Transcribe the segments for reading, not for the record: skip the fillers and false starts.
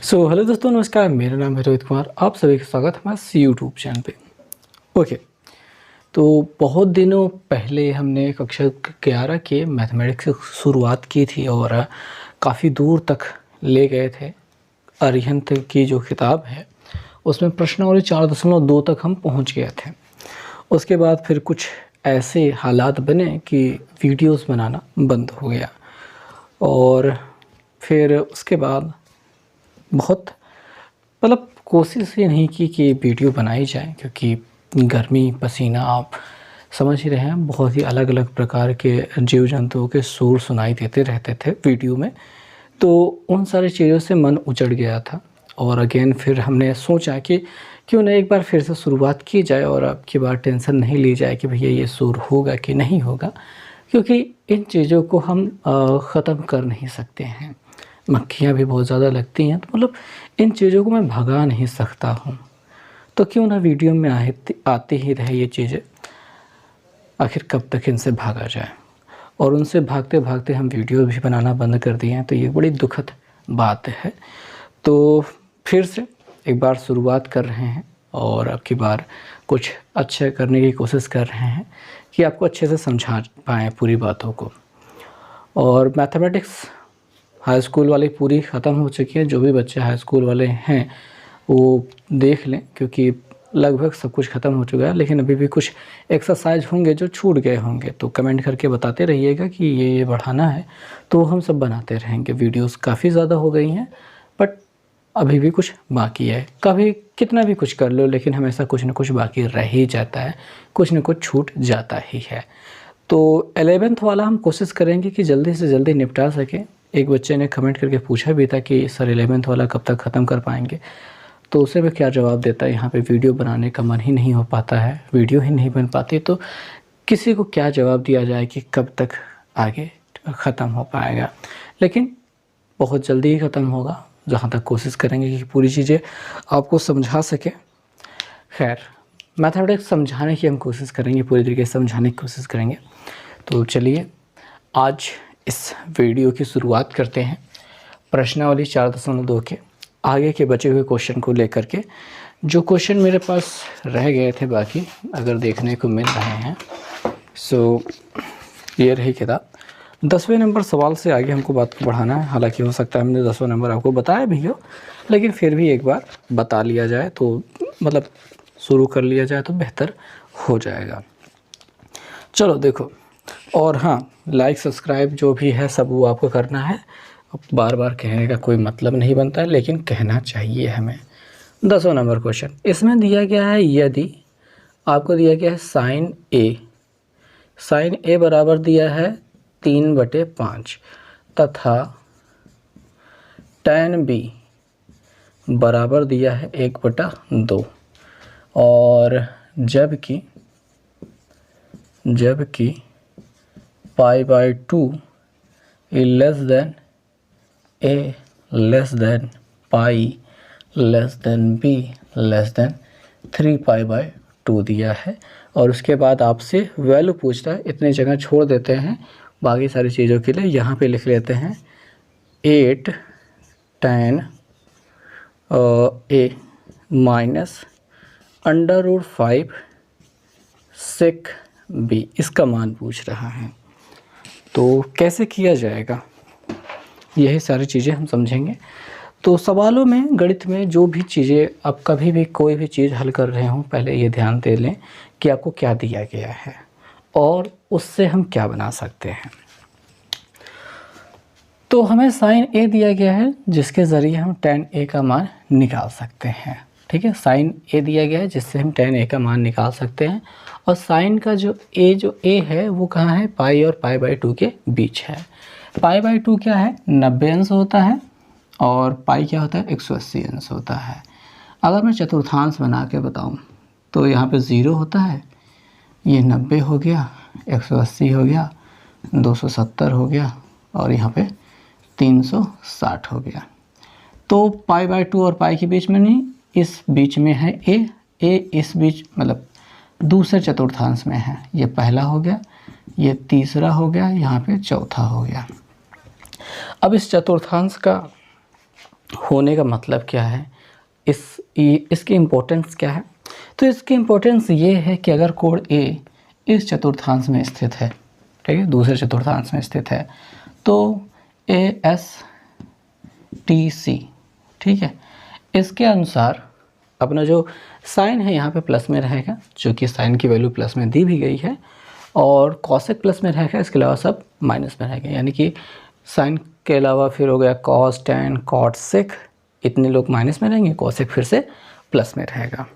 Hello दोस्तों, नमस्कार। मेरा नाम है रोहित कुमार। आप सभी का स्वागत है हमारे यूट्यूब चैनल पे। ओके, तो बहुत दिनों पहले हमने कक्षा 11 के मैथमेटिक्स से शुरुआत की थी और काफ़ी दूर तक ले गए थे। अरिहंत की जो किताब है उसमें प्रश्नावली 4.2 तक हम पहुंच गए थे। उसके बाद फिर कुछ ऐसे हालात बने कि वीडियोस बनाना बंद हो गया और फिर उसके बाद बहुत कोशिश ये नहीं की कि वीडियो बनाई जाए, क्योंकि गर्मी, पसीना, आप समझ ही रहे हैं, बहुत ही अलग अलग प्रकार के जीव जंतुओं के शोर सुनाई देते रहते थे वीडियो में। तो उन सारी चीज़ों से मन उचट गया था और अगेन फिर हमने सोचा कि क्यों ना एक बार फिर से शुरुआत की जाए और अब की बार टेंशन नहीं ली जाए कि भैया ये शोर होगा कि नहीं होगा, क्योंकि इन चीज़ों को हम ख़त्म कर नहीं सकते हैं। मक्खियाँ भी बहुत ज़्यादा लगती हैं, तो इन चीज़ों को मैं भगा नहीं सकता हूँ, तो क्यों ना वीडियो में आती ही रहे ये चीज़ें। आखिर कब तक इनसे भागा जाए, और उनसे भागते भागते हम वीडियो भी बनाना बंद कर दिए हैं, तो ये बड़ी दुखद बात है। तो फिर से एक बार शुरुआत कर रहे हैं और अब की बार कुछ अच्छा करने की कोशिश कर रहे हैं कि आपको अच्छे से समझा पाएँ पूरी बातों को। और मैथमेटिक्स हाई स्कूल वाली पूरी ख़त्म हो चुकी है। जो भी बच्चे हाई स्कूल वाले हैं वो देख लें, क्योंकि लगभग सब कुछ ख़त्म हो चुका है, लेकिन अभी भी कुछ एक्सरसाइज होंगे जो छूट गए होंगे, तो कमेंट करके बताते रहिएगा कि ये बढ़ाना है, तो हम सब बनाते रहेंगे। वीडियोस काफ़ी ज़्यादा हो गई हैं, बट अभी भी कुछ बाकी है। कभी कितना भी कुछ कर लो, लेकिन हमेशा कुछ ना कुछ बाकी रह ही जाता है, कुछ ना कुछ छूट जाता ही है। तो 11th वाला हम कोशिश करेंगे कि जल्दी से जल्दी निपटा सकें। एक बच्चे ने कमेंट करके पूछा भी था कि सर 11th वाला कब तक ख़त्म कर पाएंगे, तो उसे मैं क्या जवाब देता। यहाँ पे वीडियो बनाने का मन ही नहीं हो पाता है, वीडियो ही नहीं बन पाती, तो किसी को क्या जवाब दिया जाए कि कब तक आगे ख़त्म हो पाएगा। लेकिन बहुत जल्दी ही ख़त्म होगा, जहाँ तक कोशिश करेंगे कि पूरी चीज़ें आपको समझा सकें। खैर, मैथमेटिक्स समझाने की हम कोशिश करेंगे, पूरी तरीके से समझाने की कोशिश करेंगे। तो चलिए आज इस वीडियो की शुरुआत करते हैं प्रश्नावली 4.2 के आगे के बचे हुए क्वेश्चन को लेकर के। जो क्वेश्चन मेरे पास रह गए थे बाकी, अगर देखने को मिल रहे हैं, सो ये रही किताब। 10वें नंबर सवाल से आगे हमको बात को बढ़ाना है। हालांकि हो सकता है हमने 10वां नंबर आपको बताया भी हो, लेकिन फिर भी एक बार बता लिया जाए तो शुरू कर लिया जाए तो बेहतर हो जाएगा। चलो देखो, और हाँ, लाइक सब्सक्राइब जो भी है सब वो आपको करना है। बार बार कहने का कोई मतलब नहीं बनता है, लेकिन कहना चाहिए हमें। 10वां नंबर क्वेश्चन इसमें दिया गया है, यदि आपको दिया गया है साइन ए बराबर दिया है 3/5 तथा tan बी बराबर दिया है 1/2, और जबकि π/2 less than a less than pi less than b less than 3π/2 दिया है। और उसके बाद आपसे वैल्यू पूछता है, इतनी जगह छोड़ देते हैं बाकी सारी चीज़ों के लिए। यहाँ पे लिख लेते हैं 8 tan a minus √5 sec b, इसका मान पूछ रहा है। तो कैसे किया जाएगा, यही सारी चीज़ें हम समझेंगे। तो सवालों में, गणित में जो भी चीज़ें आप कभी भी कोई भी चीज़ हल कर रहे हों, पहले ये ध्यान दे लें कि आपको क्या दिया गया है और उससे हम क्या बना सकते हैं। तो हमें साइन ए दिया गया है, जिसके ज़रिए हम tan a का मान निकाल सकते हैं। ठीक है, साइन ए दिया गया है जिससे हम tan a का मान निकाल सकते हैं। और साइन का जो a है वो कहाँ है, पाई और π/2 के बीच है। π/2 क्या है, 90 अंश होता है, और पाई क्या होता है, 180 अंश होता है। अगर मैं चतुर्थांश बना के बताऊँ तो यहाँ पे 0 होता है, ये 90 हो गया, 180 हो गया, 270 हो गया, और यहाँ पे 360 हो गया। तो π/2 और पाई के बीच में नहीं, इस बीच में है a इस बीच दूसरे चतुर्थांश में है। ये पहला हो गया, ये तीसरा हो गया, यहाँ पे चौथा हो गया। अब इस चतुर्थांश का होने का मतलब क्या है, इसकी इम्पोर्टेंस क्या है? तो इसकी इम्पोर्टेंस ये है कि अगर कोड ए इस चतुर्थांश में स्थित है, ठीक है, दूसरे चतुर्थांश में स्थित है, तो ASTC, ठीक है, इसके अनुसार अपना जो साइन है यहाँ पे प्लस में रहेगा, जो कि साइन की वैल्यू प्लस में दी भी गई है, और कॉसेक प्लस में रहेगा, इसके अलावा सब माइनस में रहेगा। यानी कि साइन के अलावा फिर हो गया कॉस, टैन, कॉट, सेक, इतने लोग माइनस में रहेंगे, कॉसेक फिर से प्लस में रहेगा।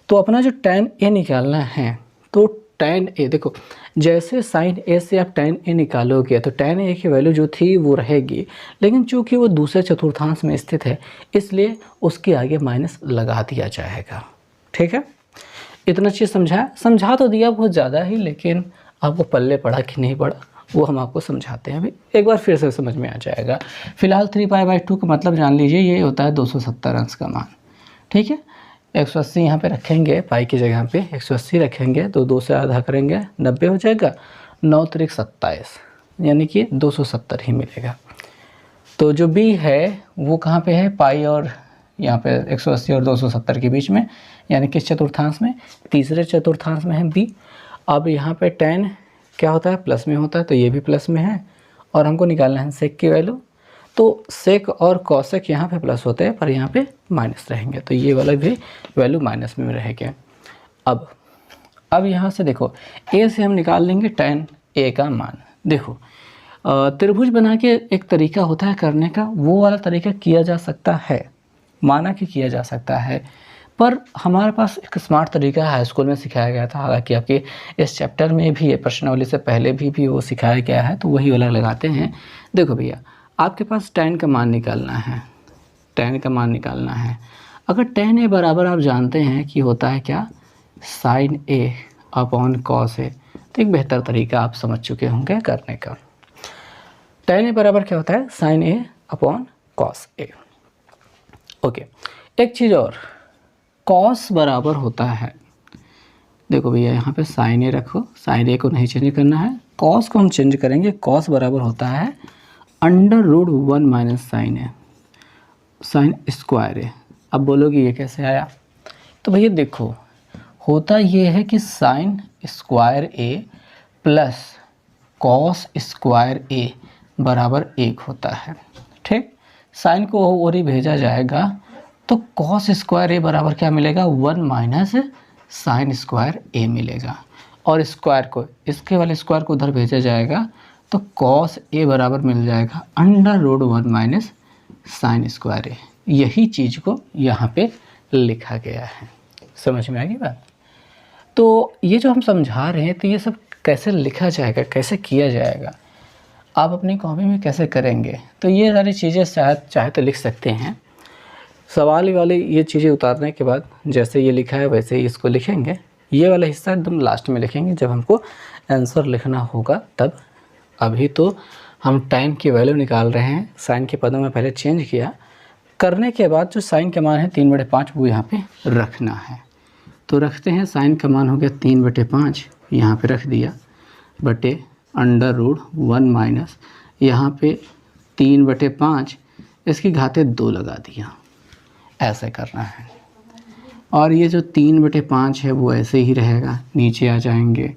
तो अपना जो टैन ए निकालना है, तो टैन ए देखो, जैसे साइन ए से आप टैन ए निकालोगे तो टैन ए की वैल्यू जो थी वो रहेगी, लेकिन चूंकि वो दूसरे चतुर्थांश में स्थित है इसलिए उसके आगे माइनस लगा दिया जाएगा। ठीक है, इतना चीज़ समझा तो दिया बहुत ज़्यादा ही, लेकिन आपको पल्ले पड़ा कि नहीं पड़ा वो हम आपको समझाते हैं। अभी एक बार फिर से समझ में आ जाएगा। फिलहाल 3π/2 का मतलब जान लीजिए, ये होता है 270 अंश का मान। ठीक है, 180 यहाँ पे रखेंगे, पाई की जगह पे 180 रखेंगे तो 2 से आधा करेंगे 90 हो जाएगा, 9 त्रिक 27, यानी कि 270 ही मिलेगा। तो जो b है वो कहाँ पे है, पाई और यहाँ पे 180 और 270 के बीच में, यानी किस चतुर्थांश में, तीसरे चतुर्थांश में है b। अब यहाँ पे tan क्या होता है, प्लस में होता है, तो ये भी प्लस में है, और हमको निकालना है सेक की वैल्यू। तो सेक और कॉसेक यहाँ पे प्लस होते हैं पर यहाँ पे माइनस रहेंगे, तो ये वाला भी वैल्यू माइनस में रहेंगे। अब यहाँ से देखो, ए से हम निकाल लेंगे tan ए का मान। देखो त्रिभुज बना के एक तरीका होता है करने का, वो वाला तरीका किया जा सकता है, माना कि किया जा सकता है, पर हमारे पास एक स्मार्ट तरीका हाई स्कूल में सिखाया गया था। हालांकि आपके इस चैप्टर में भी, ये प्रश्नावली से पहले भी वो सिखाया गया है, तो वही वाला लगाते हैं। देखो भैया, आपके पास tan का मान निकालना है, tan का मान निकालना है। अगर tan a बराबर आप जानते हैं कि होता है क्या, sin a upon cos a, तो एक बेहतर तरीका आप समझ चुके होंगे करने का। tan a बराबर क्या होता है, sin a upon cos a। Okay, एक चीज़ और, cos बराबर होता है, देखो भैया यहाँ पे sin a रखो, sin a को नहीं चेंज करना है, cos को हम चेंज करेंगे। cos बराबर होता है √1 माइनस साइन ए, साइन स्क्वायर ए। अब बोलोगे ये कैसे आया, तो भैया देखो, होता ये है कि साइन स्क्वायर ए प्लस कॉस स्क्वायर ए बराबर 1 होता है। ठीक, साइन को और ही भेजा जाएगा तो कॉस स्क्वायर ए बराबर क्या मिलेगा, 1 माइनस साइन स्क्वायर ए मिलेगा, और स्क्वायर को, इसके वाले स्क्वायर को उधर भेजा जाएगा तो कॉस ए बराबर मिल जाएगा √1 माइनस साइन स्क्वायर ए। यही चीज़ को यहाँ पे लिखा गया है। समझ में आ गई बात? तो ये जो हम समझा रहे हैं, तो ये सब कैसे लिखा जाएगा, कैसे किया जाएगा, आप अपनी कॉपी में कैसे करेंगे, तो ये सारी चीज़ें शायद चाहे तो लिख सकते हैं। सवाल वाले ये चीज़ें उतारने के बाद जैसे ये लिखा है वैसे ही इसको लिखेंगे। ये वाला हिस्सा एकदम लास्ट में लिखेंगे जब हमको आंसर लिखना होगा तब। अभी तो हम tan की वैल्यू निकाल रहे हैं, साइन के पदों में पहले चेंज किया, करने के बाद जो साइन का मान है 3/5 वो यहाँ पे रखना है। तो रखते हैं, साइन का मान हो गया 3/5, यहाँ पे रख दिया, बटे √1 माइनस यहाँ पे 3/5, इसकी घाते 2 लगा दिया, ऐसे करना है। और ये जो 3/5 है वो ऐसे ही रहेगा, नीचे आ जाएंगे,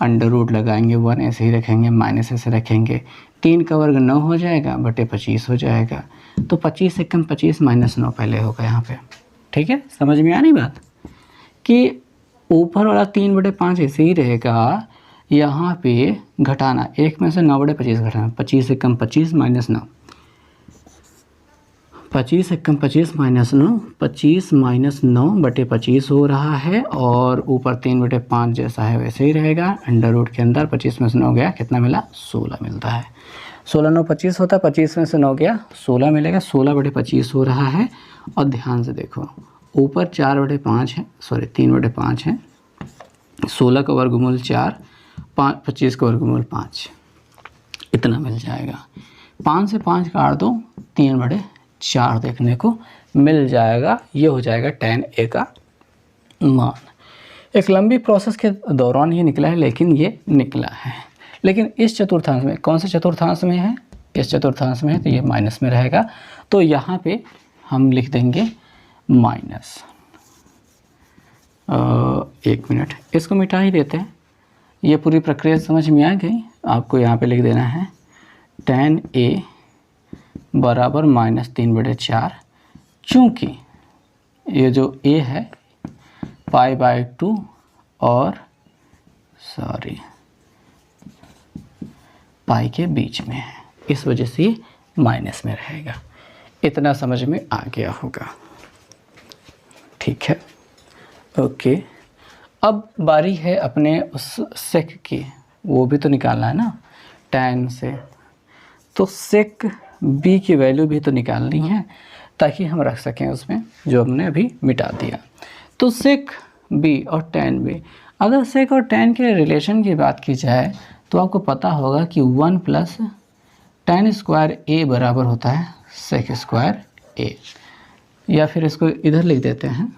√ लगाएंगे, 1 ऐसे ही रखेंगे, माइनस ऐसे रखेंगे, 3 का वर्ग 9 हो जाएगा, बटे 25 हो जाएगा। तो 25 से कम 25 माइनस 9 पहले होगा यहाँ पे। ठीक है, समझ में आ रही बात कि ऊपर वाला 3/5 ऐसे ही रहेगा, यहाँ पे घटाना, 1 में से 9/25 घटाना, 25 से कम 25 माइनस 9, 25 से कम 25 माइनस 9, 25 माइनस 9 बटे 25 हो रहा है, और ऊपर 3/5 जैसा है वैसे ही रहेगा। √ के अंदर 25 में से 9 गया, कितना मिला, 16 मिलता है। 16 9 25 होता है, 25 में से 9 गया 16 मिलेगा, 16/25 हो रहा है। और ध्यान से देखो, ऊपर 4/5 है, सॉरी 3/5 है, 16 का वर्गमूल 4, 25 का वर्गमूल 5, इतना मिल जाएगा। 5 से 5 काट दो, 3/4 देखने को मिल जाएगा। ये हो जाएगा tan a का मान। एक लंबी प्रोसेस के दौरान ये निकला है, लेकिन ये निकला है। लेकिन इस चतुर्थांश में, कौन से चतुर्थांश में है, इस चतुर्थांश में है, तो ये माइनस में रहेगा। तो यहाँ पे हम लिख देंगे माइनस, 1 मिनट, इसको मिटा ही देते हैं। ये पूरी प्रक्रिया समझ में आ गई। आपको यहाँ पे लिख देना है tan a बराबर -3/4, चूँकि ये जो a है π/2 और पाई के बीच में है, इस वजह से ये माइनस में रहेगा। इतना समझ में आ गया होगा, ठीक है। ओके, अब बारी है अपने उस सेक की, वो भी तो निकालना है ना tan से, तो सेक b की वैल्यू भी तो निकालनी है ताकि हम रख सकें उसमें, जो हमने अभी मिटा दिया। तो सेक b और tan b, अगर सेक और tan के रिलेशन की बात की जाए तो आपको पता होगा कि 1 + tan स्क्वायर a बराबर होता है सेक स्क्वायर a, या फिर इसको इधर लिख देते हैं,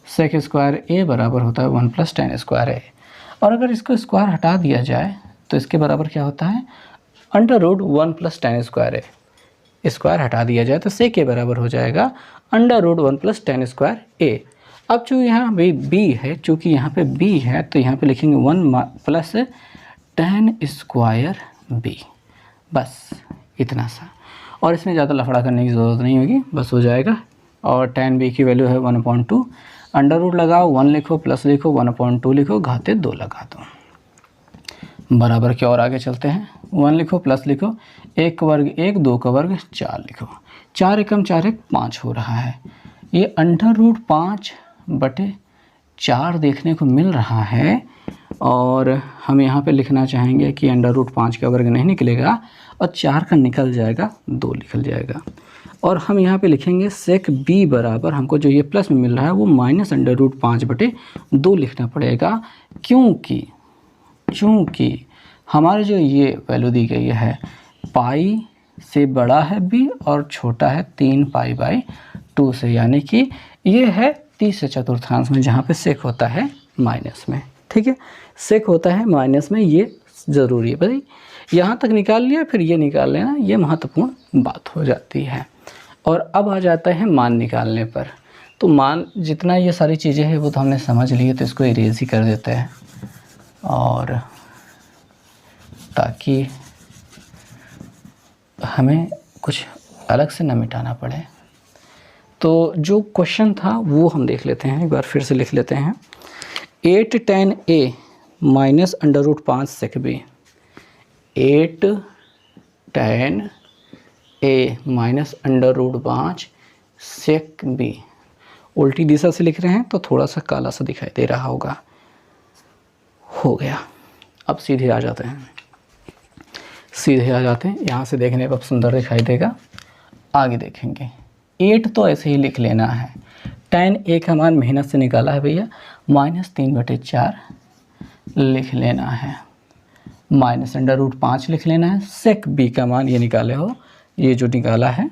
सेक स्क्वायर a बराबर होता है 1 + tan स्क्वायर a। और अगर इसको स्क्वायर हटा दिया जाए तो इसके बराबर क्या होता है, √1 + tan स्क्वायर a। स्क्वायर हटा दिया जाए तो सेक a बराबर हो जाएगा √1 + tan स्क्वायर a। अब जो यहाँ भी b है, चूँकि यहाँ पे b है तो यहाँ पे लिखेंगे 1 + tan स्क्वायर b, बस इतना सा। और इसमें ज़्यादा लफड़ा करने की ज़रूरत नहीं होगी, बस हो जाएगा। और tan b की वैल्यू है 1/2, अंडर रूट लगाओ, 1 लिखो, प्लस लिखो, 1/2 लिखो, घाते 2 लगा दो, बराबर के और आगे चलते हैं। 1 लिखो, प्लस लिखो, 1 का वर्ग 1, 2 का वर्ग 4 लिखो, 4 एकम 4 1 5 हो रहा है। ये √5/4 देखने को मिल रहा है, और हम यहाँ पे लिखना चाहेंगे कि √5 का वर्ग नहीं निकलेगा और 4 का निकल जाएगा, 2 निकल जाएगा। और हम यहाँ पे लिखेंगे सेक b बराबर, हमको जो ये प्लस में मिल रहा है वो -√5/2 लिखना पड़ेगा, क्योंकि हमारे जो ये वैल्यू दी गई है पाई से बड़ा है b और छोटा है 3π/2 से, यानी कि ये है 3/4 में, जहाँ पे सेक होता है माइनस में, ठीक है। सेक होता है माइनस में, ये ज़रूरी है भाई। यहाँ तक निकाल लिया, फिर ये निकाल लेना, ये महत्वपूर्ण बात हो जाती है। और अब आ जाता है मान निकालने पर। तो मान जितना ये सारी चीज़ें हैं वो तो हमने समझ ली है, तो इसको इरेज ही कर देते हैं, और ताकि हमें कुछ अलग से न मिटाना पड़े। तो जो क्वेश्चन था वो हम देख लेते हैं, एक बार फिर से लिख लेते हैं। 8 tan a minus √5 sec b, 8 tan a minus √5 sec b। उल्टी दिशा से लिख रहे हैं तो थोड़ा सा काला सा दिखाई दे रहा होगा। हो गया। अब सीधे आ जाते हैं, यहाँ से देखने पर अब सुंदर दिखाई देगा। आगे देखेंगे, 8 तो ऐसे ही लिख लेना है। tan a का मान मेहनत से निकाला है भैया, -3/4 लिख लेना है, -√5 लिख लेना है। सेक b का मान ये निकाले हो, ये जो निकाला है,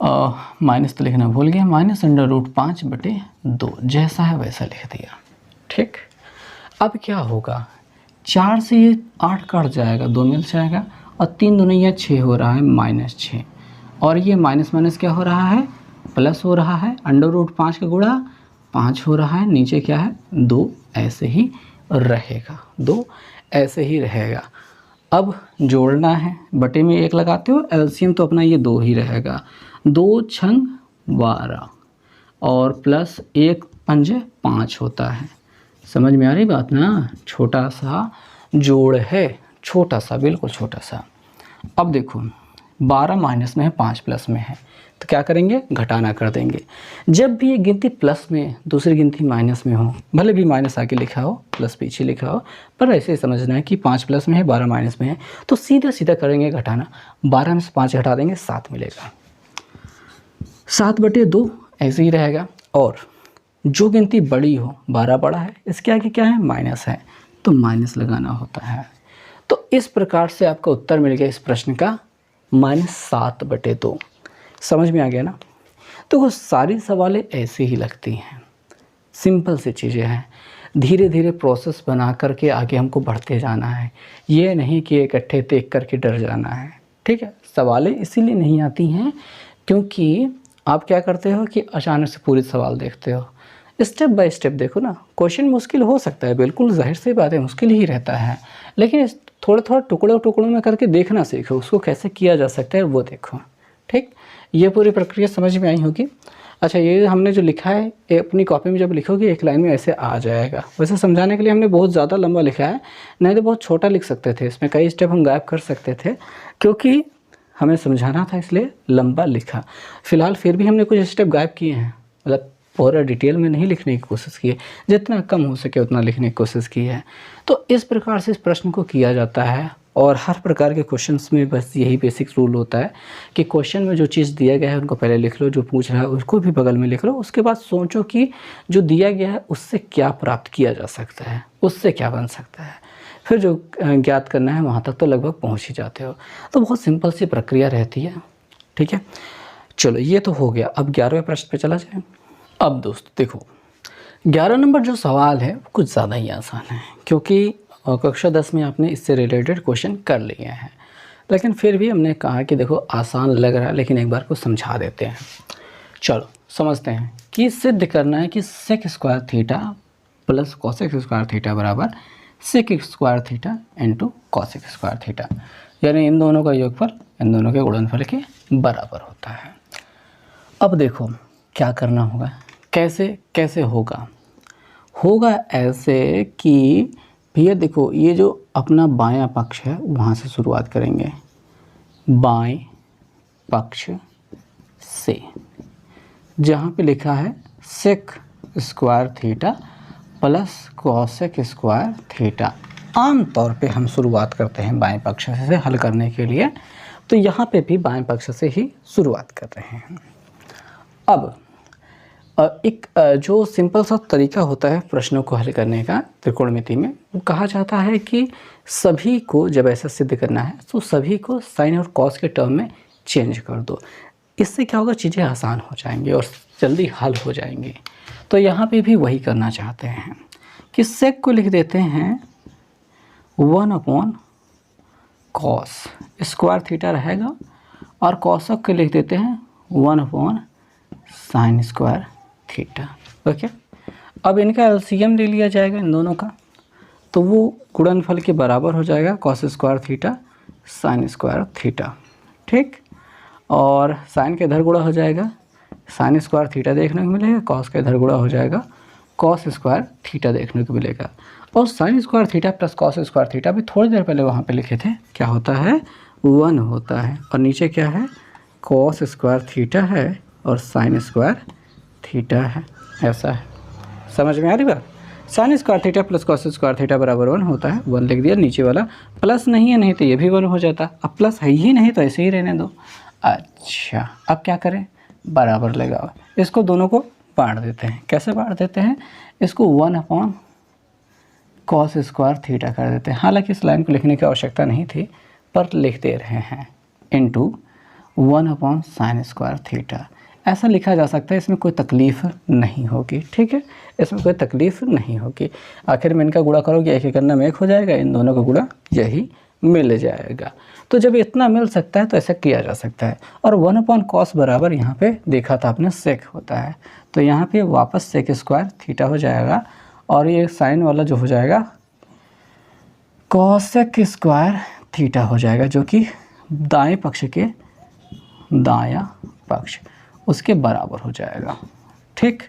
माइनस तो लिखना भूल गया, -√5/2, जैसा है वैसा लिख दिया, ठीक। अब क्या होगा, 4 से ये 8 कट जाएगा, 2 मिल जाएगा, और 3 दूनी 6 हो रहा है, -6, और ये माइनस माइनस क्या हो रहा है, प्लस हो रहा है, √5 का गुणा 5 हो रहा है, नीचे क्या है 2, ऐसे ही रहेगा, 2 ऐसे ही रहेगा। अब जोड़ना है, बटे में 1 लगाते हो, एलसीएम तो अपना ये 2 ही रहेगा, 2 छंग 12 और प्लस 1 पंजे 5 होता है। समझ में आ रही बात ना, छोटा सा जोड़ है, छोटा सा, बिल्कुल छोटा सा। अब देखो 12 माइनस में है, 5 प्लस में है, तो क्या करेंगे, घटाना कर देंगे। जब भी ये गिनती प्लस में, दूसरी गिनती माइनस में हो, भले भी माइनस आगे लिखा हो, प्लस पीछे लिखा हो, पर ऐसे ही समझना है कि 5 प्लस में है, 12 माइनस में है, तो सीधा सीधा करेंगे घटाना। 12 में से 5 घटा देंगे, 7 मिलेगा, 7/2 ऐसे ही रहेगा। और जो गिनती बड़ी हो, 12 बड़ा है, इसके आगे क्या है, माइनस है, तो माइनस लगाना होता है। तो इस प्रकार से आपका उत्तर मिल गया इस प्रश्न का, -7/2। समझ में आ गया ना। तो वो सारी सवालें ऐसे ही लगती हैं, सिंपल सी चीज़ें हैं। धीरे धीरे प्रोसेस बना करके आगे हमको बढ़ते जाना है, ये नहीं कि इकट्ठे देख करके डर जाना है, ठीक है। सवालें इसीलिए नहीं आती हैं क्योंकि आप क्या करते हो कि अचानक से पूरी सवाल देखते हो, स्टेप बाय स्टेप देखो ना। क्वेश्चन मुश्किल हो सकता है, बिल्कुल ज़ाहिर सी बात है, मुश्किल ही रहता है, लेकिन थोड़ा थोड़ा टुकड़ों टुकड़ों में करके देखना सीखो, उसको कैसे किया जा सकता है वो देखो। ठीक, ये पूरी प्रक्रिया समझ में आई होगी। अच्छा, ये हमने जो लिखा है ये अपनी कॉपी में जब लिखोगे एक लाइन में ऐसे आ जाएगा। वैसे समझाने के लिए हमने बहुत ज़्यादा लंबा लिखा है, नहीं तो बहुत छोटा लिख सकते थे, इसमें कई स्टेप हम गायब कर सकते थे, क्योंकि हमें समझाना था इसलिए लंबा लिखा। फ़िलहाल फिर भी हमने कुछ स्टेप गायब किए हैं, मतलब पूरा डिटेल में नहीं लिखने की कोशिश की है, जितना कम हो सके उतना लिखने की कोशिश की है। तो इस प्रकार से इस प्रश्न को किया जाता है, और हर प्रकार के क्वेश्चंस में बस यही बेसिक रूल होता है कि क्वेश्चन में जो चीज़ दिया गया है उनको पहले लिख लो, जो पूछ रहा है उसको भी बगल में लिख लो, उसके बाद सोचो कि जो दिया गया है उससे क्या प्राप्त किया जा सकता है, उससे क्या बन सकता है, फिर जो ज्ञात करना है वहाँ तक तो लगभग पहुँच ही जाते हो। तो बहुत सिंपल सी प्रक्रिया रहती है। ठीक है, चलो ये तो हो गया। अब 11वें प्रश्न पे चला जाए। अब दोस्त देखो, 11 नंबर जो सवाल है कुछ ज़्यादा ही आसान है, क्योंकि कक्षा 10 में आपने इससे रिलेटेड क्वेश्चन कर लिए हैं, लेकिन फिर भी हमने कहा कि देखो आसान लग रहा है, लेकिन एक बार को समझा देते हैं। चलो समझते हैं कि सिद्ध करना है कि sec square theta plus cosec square theta बराबर sec square theta into cosec square theta, यानी इन दोनों का योगफल इन दोनों के गुणनफल के बराबर होता है। अब देखो क्या करना होगा, कैसे कैसे होगा ऐसे कि भैया देखो, ये जो अपना बायां पक्ष है वहाँ से शुरुआत करेंगे, बाएं पक्ष से, जहाँ पे लिखा है sec square theta plus cosec square theta. आम तौर पे हम शुरुआत करते हैं बाएं पक्ष से हल करने के लिए, तो यहाँ पे भी बाएं पक्ष से ही शुरुआत कर रहे हैं। अब एक जो सिंपल सा तरीका होता है प्रश्नों को हल करने का त्रिकोणमिति में, वो कहा जाता है कि सभी को जब ऐसा सिद्ध करना है तो सभी को साइन और कॉस के टर्म में चेंज कर दो। इससे क्या होगा, चीज़ें आसान हो जाएंगी और जल्दी हल हो जाएंगी। तो यहाँ पे भी वही करना चाहते हैं कि सेक को लिख देते हैं 1/cos स्क्वायर थीटा रहेगा, और कॉसक को लिख देते हैं 1/sin स्क्वायर थीटा। ओके, अब इनका एलसीएम ले लिया जाएगा इन दोनों का, तो वो गुणनफल के बराबर हो जाएगा cos square theta sine square theta. ठीक, और साइन के इधर गुणा हो जाएगा साइन स्क्वायर थीटा देखने को मिलेगा, कॉस के इधर गुणा हो जाएगा कॉस स्क्वायर थीटा देखने को मिलेगा। और sine square theta plus cos square theta भी थोड़ी देर पहले वहाँ पे लिखे थे, क्या होता है 1 होता है, और नीचे क्या है कॉस स्क्वायर थीटा है और साइन स्क्वायर थीटा है, ऐसा है। समझ में आ रही बात, sine square theta plus cos square theta बराबर 1 होता है, 1 लिख दिया, नीचे वाला प्लस नहीं है, नहीं तो ये भी 1 हो जाता, अब प्लस है ही नहीं तो ऐसे ही रहने दो। अच्छा, अब क्या करें, बराबर लगाओ, इसको दोनों को बांट देते हैं। कैसे बांट देते हैं, इसको 1/cos स्क्वायर थीटा कर देते हैं, हालांकि इस लाइन को लिखने की आवश्यकता नहीं थी पर लिख दे रहे हैं, इंटू 1/sin स्क्वायर थीटा। ऐसा लिखा जा सकता है, इसमें कोई तकलीफ़ नहीं होगी। ठीक है, इसमें कोई तकलीफ़ नहीं होगी। आखिर में इनका गुणा करोगे, एक करना में एक हो जाएगा, इन दोनों का गुणा यही मिल जाएगा। तो जब इतना मिल सकता है तो ऐसा किया जा सकता है। और 1/cos बराबर यहाँ पे देखा था आपने सेक होता है, तो यहाँ पे वापस सेक स्क्वायर थीटा हो जाएगा, और ये साइन वाला जो हो जाएगा कॉसेक स्क्वायर थीटा हो जाएगा, जो कि दाएं पक्ष के दायां पक्ष उसके बराबर हो जाएगा। ठीक,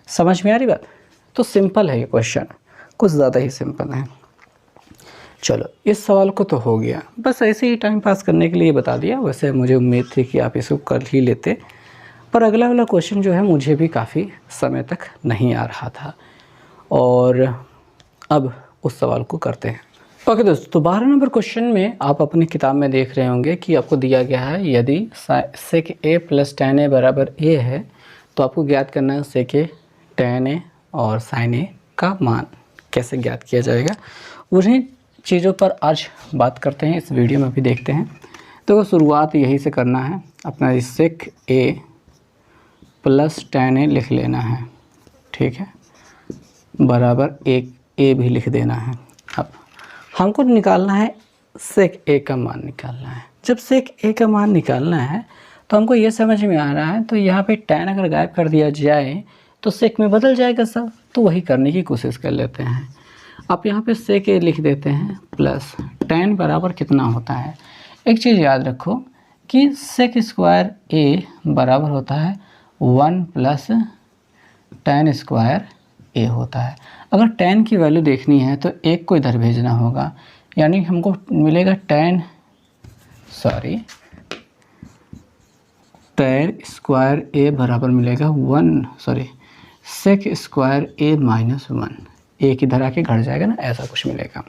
समझ में आ रही बात। तो सिंपल है ये क्वेश्चन, कुछ ज़्यादा ही सिंपल है। चलो इस सवाल को तो हो गया, बस ऐसे ही टाइम पास करने के लिए बता दिया। वैसे मुझे उम्मीद थी कि आप इसको कर ही लेते, पर अगला वाला क्वेश्चन जो है मुझे भी काफ़ी समय तक नहीं आ रहा था, और अब उस सवाल को करते हैं। ओके दोस्तों, तो 12 नंबर क्वेश्चन में आप अपनी किताब में देख रहे होंगे कि आपको दिया गया है यदि सेक ए प्लस tan ए बराबर ए है, तो आपको ज्ञात करना है सेक ए tan ए और sin ए का मान कैसे ज्ञात किया जाएगा। उन्हीं चीज़ों पर आज बात करते हैं, इस वीडियो में भी देखते हैं। तो शुरुआत यही से करना है, अपना सेक ए प्लस tan ए लिख लेना है, ठीक है, बराबर एक ए भी लिख देना है। अब हमको निकालना है सेक ए का मान निकालना है। जब सेक ए का मान निकालना है तो हमको ये समझ में आ रहा है, तो यहाँ पे tan अगर गायब कर दिया जाए तो sec में बदल जाएगा सब, तो वही करने की कोशिश कर लेते हैं। आप यहाँ पे sec a लिख देते हैं प्लस tan बराबर कितना होता है, एक चीज़ याद रखो कि sec स्क्वायर a बराबर होता है 1 प्लस tan स्क्वायर a होता है। अगर tan की वैल्यू देखनी है तो एक को इधर भेजना होगा, यानी हमको मिलेगा tan स्क्वायर a बराबर मिलेगा sec स्क्वायर a माइनस 1, एक इधर आके घट जाएगा ना, ऐसा कुछ मिलेगा।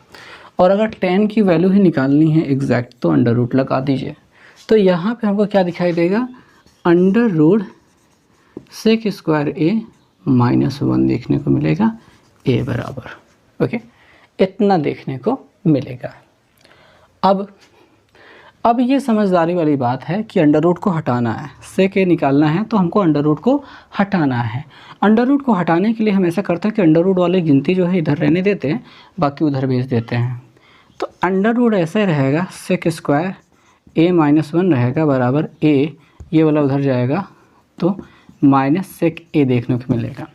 और अगर tan की वैल्यू ही निकालनी है एग्जैक्ट तो अंडर रूट लगा दीजिए, तो यहाँ पे हमको क्या दिखाई देगा, under root sec square a minus 1 देखने को मिलेगा a बराबर, ओके, इतना देखने को मिलेगा। अब ये समझदारी वाली बात है कि अंडर रूट को हटाना है, sec a निकालना है तो हमको अंडर रूट को हटाना है। अंडर रूट को हटाने के लिए हम ऐसा करते हैं कि अंडर रूट वाली गिनती जो है इधर रहने देते हैं, बाकी उधर भेज देते हैं। तो अंडर रूट ऐसे रहेगा sec स्क्वायर a माइनस 1 रहेगा बराबर a, ये वाला उधर जाएगा तो माइनस sec a देखने को मिलेगा।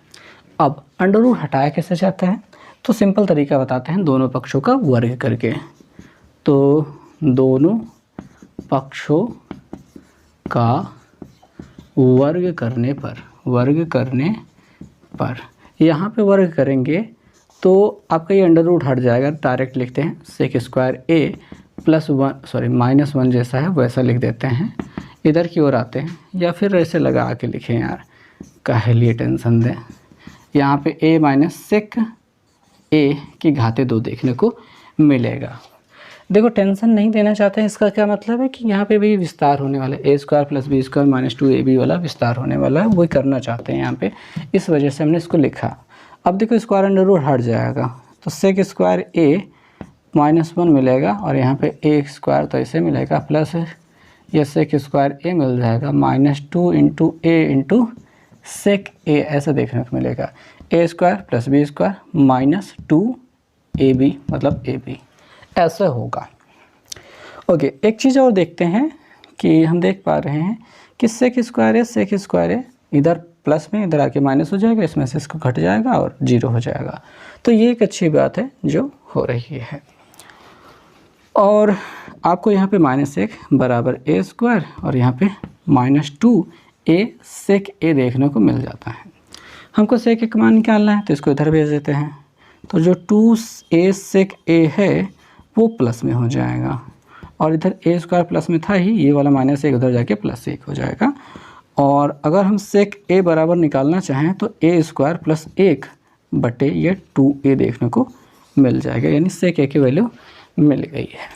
अब अंडर रूट हटाया कैसे जाता है, तो सिंपल तरीका बताते हैं, दोनों पक्षों का वर्ग करके। तो दोनों पक्षों का वर्ग करने पर यहाँ पे वर्ग करेंगे तो आपका ये अंडर रूट हट जाएगा, डायरेक्ट लिखते हैं sec square a plus minus 1 जैसा है वैसा लिख देते हैं। इधर की ओर आते हैं, या फिर ऐसे लगा के लिखें यार, काहे लिए टेंशन दें। यहाँ पे a माइनस sec a की घाते 2 देखने को मिलेगा। देखो टेंशन नहीं देना चाहते हैं, इसका क्या मतलब है कि यहाँ पे भी विस्तार होने वाला है, a square plus b square minus 2ab वाला विस्तार होने वाला है, वही करना चाहते हैं यहाँ पे, इस वजह से हमने इसको लिखा। अब देखो स्क्वायर अंडर रूट हट जाएगा तो sec स्क्वायर a माइनस 1 मिलेगा, और यहाँ पे a स्क्वायर तो ऐसे मिलेगा प्लस ये sec स्क्वायर a मिल जाएगा minus 2 into a into sec a, ऐसा देखने को मिलेगा। a square plus b square minus 2ab मतलब ab, ऐसा होगा। ओके, एक चीज़ और देखते हैं कि हम देख पा रहे हैं कि sec स्क्वायर है इधर प्लस में, इधर आके माइनस हो जाएगा, इसमें से इसको घट जाएगा और 0 हो जाएगा। तो ये एक अच्छी बात है जो हो रही है। और आपको यहाँ पे -1 बराबर a स्क्वायर और यहाँ पे -2a sec a देखने को मिल जाता है। हमको sec a का मान निकालना है तो इसको इधर भेज देते हैं, तो जो 2a sec a है वो प्लस में हो जाएगा, और इधर a स्क्वायर प्लस में था ही, ये वाला -1 उधर जाके +1 हो जाएगा। और अगर हम sec a बराबर निकालना चाहें तो a स्क्वायर प्लस 1 बटे ये 2a देखने को मिल जाएगा, यानी sec a की वैल्यू मिल गई है,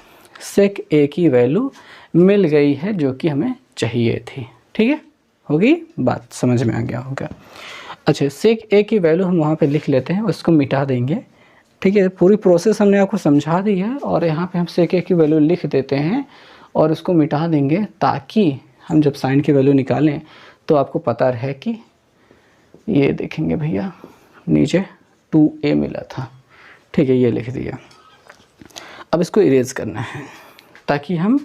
sec a की वैल्यू मिल गई है जो कि हमें चाहिए थी। ठीक है, होगी बात, समझ में आ गया होगा। अच्छा, sec a की वैल्यू हम वहाँ पे लिख लेते हैं, उसको मिटा देंगे। ठीक है, पूरी प्रोसेस हमने आपको समझा दी है, और यहाँ पे हम sec a की वैल्यू लिख देते हैं और उसको मिटा देंगे, ताकि हम जब साइन की वैल्यू निकालें तो आपको पता रहे कि ये देखेंगे भैया नीचे 2a मिला था। ठीक है, ये लिख दिया। अब इसको इरेज करना है ताकि हम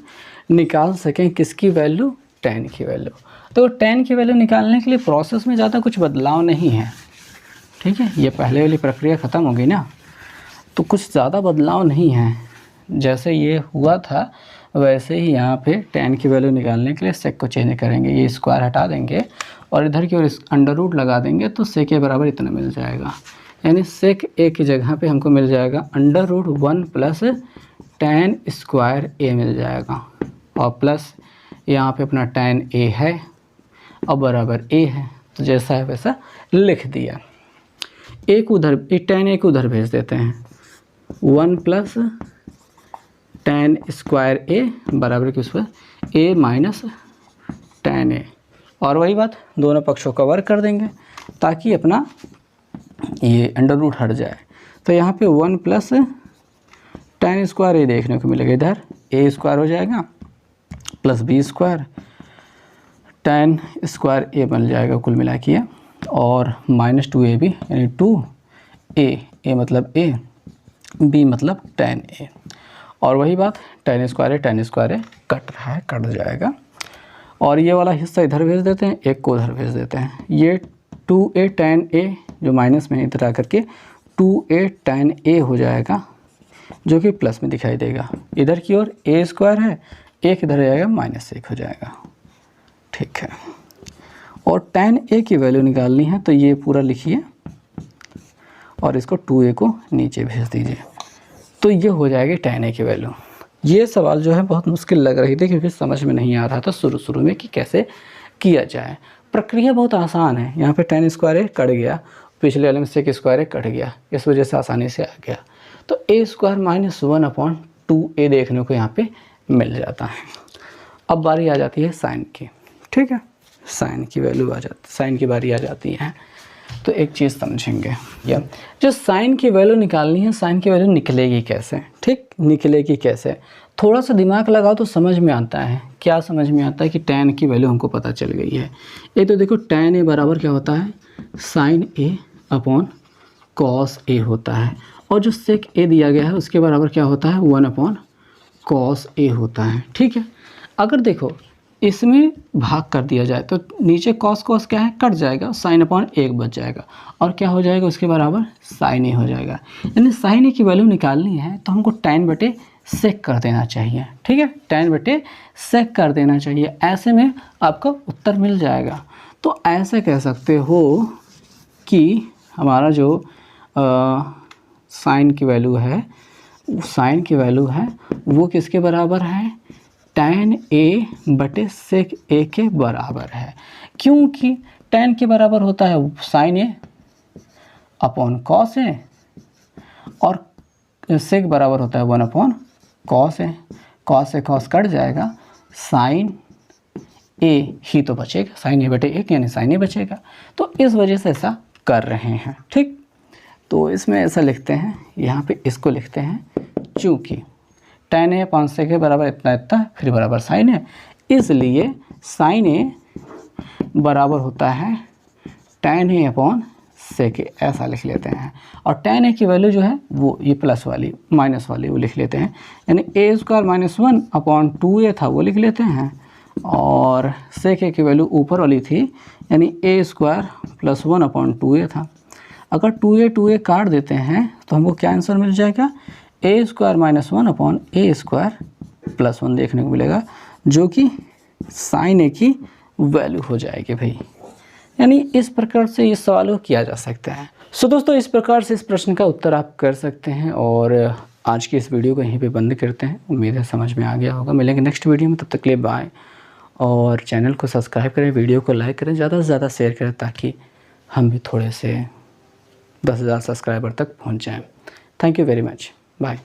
निकाल सकें किसकी वैल्यू, tan की वैल्यू। तो tan की वैल्यू निकालने के लिए प्रोसेस में ज़्यादा कुछ बदलाव नहीं है। ठीक है, ये पहले वाली प्रक्रिया ख़त्म हो गई ना, तो कुछ ज़्यादा बदलाव नहीं है, जैसे ये हुआ था वैसे ही यहाँ पे tan की वैल्यू निकालने के लिए sec को चेंज करेंगे, ये स्क्वायर हटा देंगे और इधर की ओर अंडर रूट लगा देंगे तो sec a बराबर इतना मिल जाएगा, यानी sec a की जगह पे हमको मिल जाएगा under root 1 plus tan square a मिल जाएगा, और प्लस यहाँ पे अपना tan a है और बराबर a है, तो जैसा है वैसा लिख दिया। एक उधर tan a को उधर भेज देते हैं, 1 प्लस tan स्क्वायर a बराबर के उस पर a माइनस tan a, और वही बात दोनों पक्षों का वर्ग कर देंगे ताकि अपना ये अंडर रूट हट जाए। तो यहाँ पे 1 प्लस tan स्क्वायर a देखने को मिलेगा, इधर a स्क्वायर हो जाएगा plus b square tan square a बन जाएगा कुल मिला के, और -2ab यानी 2a मतलब a, b मतलब tan a, और वही बात tan स्क्वायर a कट रहा है, कट जाएगा। और ये वाला हिस्सा इधर भेज देते हैं, एक को उधर भेज देते हैं। ये 2a tan a जो माइनस में इधर आकर के 2a tan a हो जाएगा, जो कि प्लस में दिखाई देगा। इधर की ओर a² है, एक इधर जाएगा -1 हो जाएगा। ठीक है, और tan a की वैल्यू निकालनी है तो ये पूरा लिखिए और इसको 2a को नीचे भेज दीजिए, तो ये हो जाएगी tan a की वैल्यू। ये सवाल जो है बहुत मुश्किल लग रही थी क्योंकि समझ में नहीं आ रहा था शुरू में कि कैसे किया जाए। प्रक्रिया बहुत आसान है। यहाँ पे tan² a कट गया, पिछले वाले में sec² a कट गया, इस वजह से आसानी से आ गया। तो a² - 1/2a देखने को यहाँ पे मिल जाता है। अब बारी आ जाती है साइन की। ठीक है, साइन की वैल्यू आ जाती, साइन की बारी आ जाती है। तो एक चीज़ समझेंगे, या जो साइन की वैल्यू निकालनी है, साइन की वैल्यू निकलेगी कैसे। ठीक, निकलेगी कैसे, थोड़ा सा दिमाग लगाओ तो समझ में आता है। क्या समझ में आता है कि tan की वैल्यू हमको पता चल गई है। ये तो देखो tan a बराबर क्या होता है, sin a cos a होता है, और जो sec a दिया गया है उसके बराबर क्या होता है, 1/cos a होता है। ठीक है, अगर देखो इसमें भाग कर दिया जाए तो नीचे cos क्या है, कट जाएगा, sin/1 बच जाएगा, और क्या हो जाएगा उसके बराबर sin a हो जाएगा। यानी sin a की वैल्यू निकालनी है तो हमको tan/sec कर देना चाहिए। ठीक है, tan/sec कर देना चाहिए, ऐसे में आपका उत्तर मिल जाएगा। तो ऐसे कह सकते हो कि हमारा जो साइन की वैल्यू है वो किसके बराबर है, tan a/sec a के बराबर है। क्योंकि tan के बराबर होता है sin a/cos a, और sec बराबर होता है 1/cos a। cos से cos कट जाएगा, sin a ही तो बचेगा, sin a/1 यानी sin a बचेगा। तो इस वजह से ऐसा कर रहे हैं। ठीक, तो इसमें ऐसा लिखते हैं, यहाँ पे इसको लिखते हैं, चूँकि tan a/sec के बराबर इतना फिर बराबर sin a, इसलिए sin a बराबर होता है tan a/sec a, ऐसा लिख लेते हैं। और tan a की वैल्यू जो है वो ये प्लस वाली माइनस वाली वो लिख लेते हैं, यानी a² - 1/2a था वो लिख लेते हैं, और sec a की वैल्यू ऊपर वाली थी यानी a² + 1/2a था। अगर 2a काट देते हैं तो हमको क्या आंसर मिल जाएगा, a² - 1/a² + 1 देखने को मिलेगा, जो कि sin a की वैल्यू हो जाएगी भाई। यानी इस प्रकार से इस सवाल को किया जा सकता है। सो दोस्तों, इस प्रकार से इस प्रश्न का उत्तर आप कर सकते हैं। और आज की इस वीडियो को यहीं पे बंद करते हैं। उम्मीद है समझ में आ गया होगा। मिलेंगे नेक्स्ट वीडियो में, तब तक के लिए बाय। और चैनल को सब्सक्राइब करें, वीडियो को लाइक करें, ज़्यादा से ज़्यादा शेयर करें, ताकि हम भी थोड़े से 10,000 सब्सक्राइबर तक पहुँच जाएँ। Thank you very much, bye.